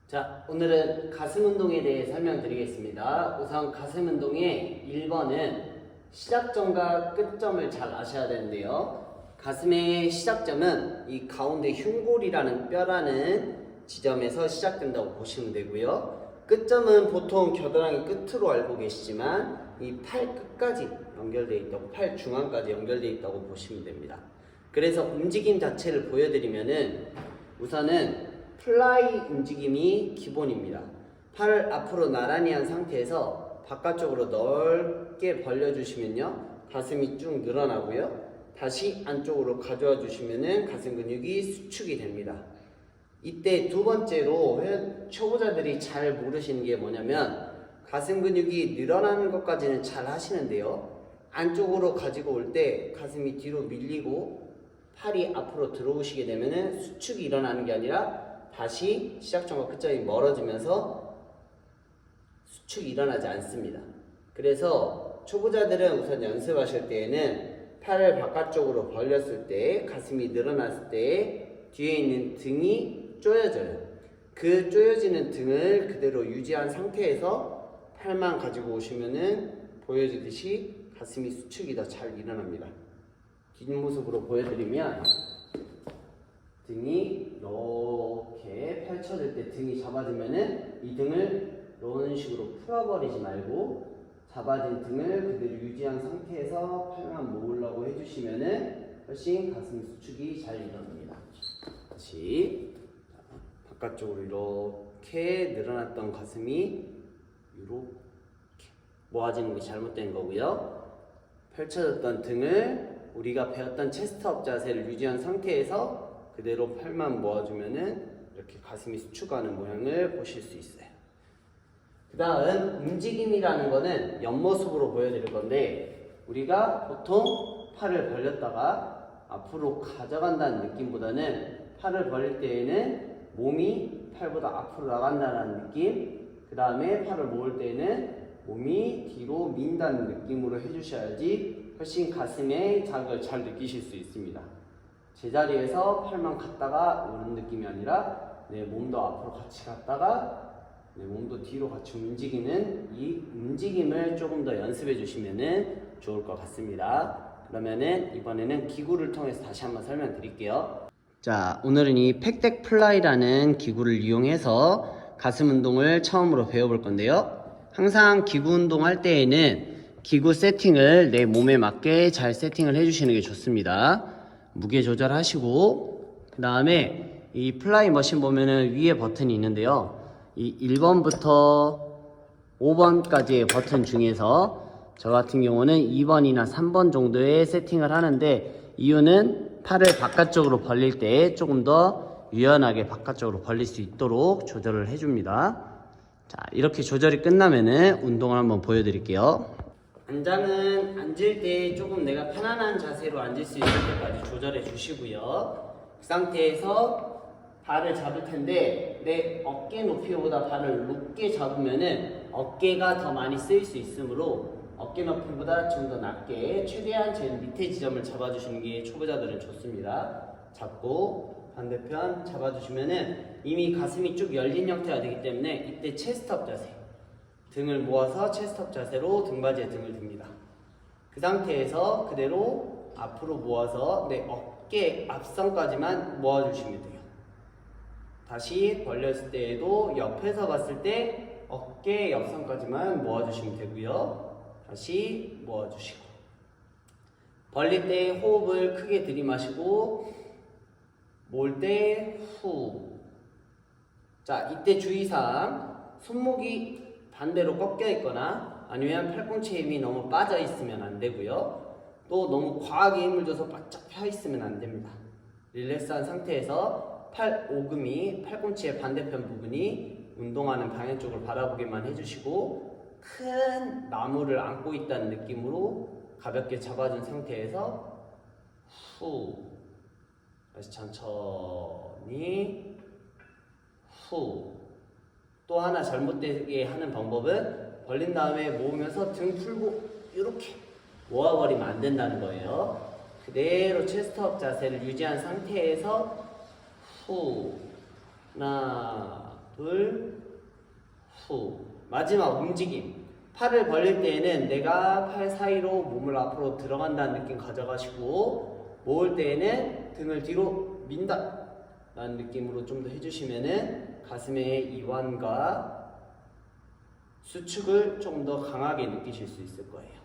자, 오늘은 가슴 운동에 대해 설명드리겠습니다. 우선 가슴 운동의 1번은 시작점과 끝점을 잘 아셔야 되는데요. 가슴의 시작점은 이 가운데 흉골이라는 뼈라는 지점에서 시작된다고 보시면 되고요. 끝점은 보통 겨드랑이 끝으로 알고 계시지만 이 팔 끝까지 연결되어 있다고, 팔 중앙까지 연결되어 있다고 보시면 됩니다. 그래서 움직임 자체를 보여드리면은 우선은 플라이 움직임이 기본입니다. 팔을 앞으로 나란히 한 상태에서 바깥쪽으로 넓게 벌려주시면요, 가슴이 쭉 늘어나고요. 다시 안쪽으로 가져와 주시면은 가슴 근육이 수축이 됩니다. 이때 두 번째로 초보자들이 잘 모르시는 게 뭐냐면, 가슴 근육이 늘어나는 것까지는 잘 하시는데요, 안쪽으로 가지고 올 때 가슴이 뒤로 밀리고 팔이 앞으로 들어오시게 되면은 수축이 일어나는 게 아니라 다시 시작점과 끝점이 멀어지면서 수축이 일어나지 않습니다. 그래서 초보자들은 우선 연습하실 때에는 팔을 바깥쪽으로 벌렸을 때, 가슴이 늘어났을 때 뒤에 있는 등이 쪼여져요. 그 쪼여지는 등을 그대로 유지한 상태에서 팔만 가지고 오시면은 보여지듯이 가슴이 수축이 더 잘 일어납니다. 뒷모습으로 보여드리면, 등이 이렇게 펼쳐질 때 등이 잡아지면은 이 등을 이런 식으로 풀어버리지 말고 잡아진 등을 그대로 유지한 상태에서 팔만 모으려고 해주시면은 훨씬 가슴 수축이 잘 일어납니다. 다시 바깥쪽으로 이렇게 늘어났던 가슴이 이렇게 모아지는 게 잘못된 거고요. 펼쳐졌던 등을 우리가 배웠던 체스트업 자세를 유지한 상태에서 그대로 팔만 모아주면은 이렇게 가슴이 수축하는 모양을 보실 수 있어요. 그 다음 움직임이라는 거는 옆모습으로 보여드릴 건데, 우리가 보통 팔을 벌렸다가 앞으로 가져간다는 느낌보다는 팔을 벌릴 때에는 몸이 팔보다 앞으로 나간다는 느낌, 그 다음에 팔을 모을 때에는 몸이 뒤로 민다는 느낌으로 해주셔야지 훨씬 가슴의 자극을 잘 느끼실 수 있습니다. 제자리에서 팔만 갔다가 오는 느낌이 아니라 내 몸도 앞으로 같이 갔다가 내 몸도 뒤로 같이 움직이는 이 움직임을 조금 더 연습해 주시면 좋을 것 같습니다. 그러면은 이번에는 기구를 통해서 다시 한번 설명드릴게요. 자, 오늘은 이 팩덱 플라이라는 기구를 이용해서 가슴 운동을 처음으로 배워볼 건데요. 항상 기구 운동할 때에는 기구 세팅을 내 몸에 맞게 잘 세팅을 해주시는 게 좋습니다. 무게 조절하시고, 그 다음에 이 플라이 머신 보면은 위에 버튼이 있는데요, 이 1번부터 5번까지의 버튼 중에서 저 같은 경우는 2번이나 3번 정도의 세팅을 하는데, 이유는 팔을 바깥쪽으로 벌릴 때 조금 더 유연하게 바깥쪽으로 벌릴 수 있도록 조절을 해줍니다. 자, 이렇게 조절이 끝나면은 운동을 한번 보여드릴게요. 안장은 앉을 때 조금 내가 편안한 자세로 앉을 수 있을 때까지 조절해 주시고요. 그 상태에서 발을 잡을 텐데, 내 어깨 높이보다 발을 높게 잡으면은 어깨가 더 많이 쓰일 수 있으므로 어깨 높이보다 좀 더 낮게 최대한 제일 밑에 지점을 잡아주시는 게 초보자들은 좋습니다. 잡고 반대편 잡아주시면은 이미 가슴이 쭉 열린 형태가 되기 때문에 이때 체스트업 자세, 등을 모아서 체스트업 자세로 등받이에 등을 듭니다. 그 상태에서 그대로 앞으로 모아서 내 어깨 앞선까지만 모아주시면 돼요. 다시 벌렸을 때에도 옆에서 봤을 때 어깨 옆선까지만 모아주시면 되고요. 다시 모아주시고, 벌릴 때 호흡을 크게 들이마시고 모을 때 후. 자, 이때 주의사항, 손목이 반대로 꺾여 있거나 아니면 팔꿈치 힘이 너무 빠져 있으면 안 되고요. 또 너무 과하게 힘을 줘서 바짝 펴 있으면 안 됩니다. 릴렉스한 상태에서 팔 오금이 팔꿈치의 반대편 부분이 운동하는 방향 쪽을 바라보게만 해주시고, 큰 나무를 안고 있다는 느낌으로 가볍게 잡아준 상태에서 후. 다시 천천히 후. 또 하나 잘못되게 하는 방법은 벌린 다음에 모으면서 등 풀고 이렇게 모아버리면 안 된다는 거예요. 그대로 체스트업 자세를 유지한 상태에서 후. 하나, 둘, 후. 마지막 움직임. 팔을 벌릴 때에는 내가 팔 사이로 몸을 앞으로 들어간다는 느낌 가져가시고, 모을 때에는 등을 뒤로 민다 라는 느낌으로 좀 더 해주시면은 가슴의 이완과 수축을 좀 더 강하게 느끼실 수 있을 거예요.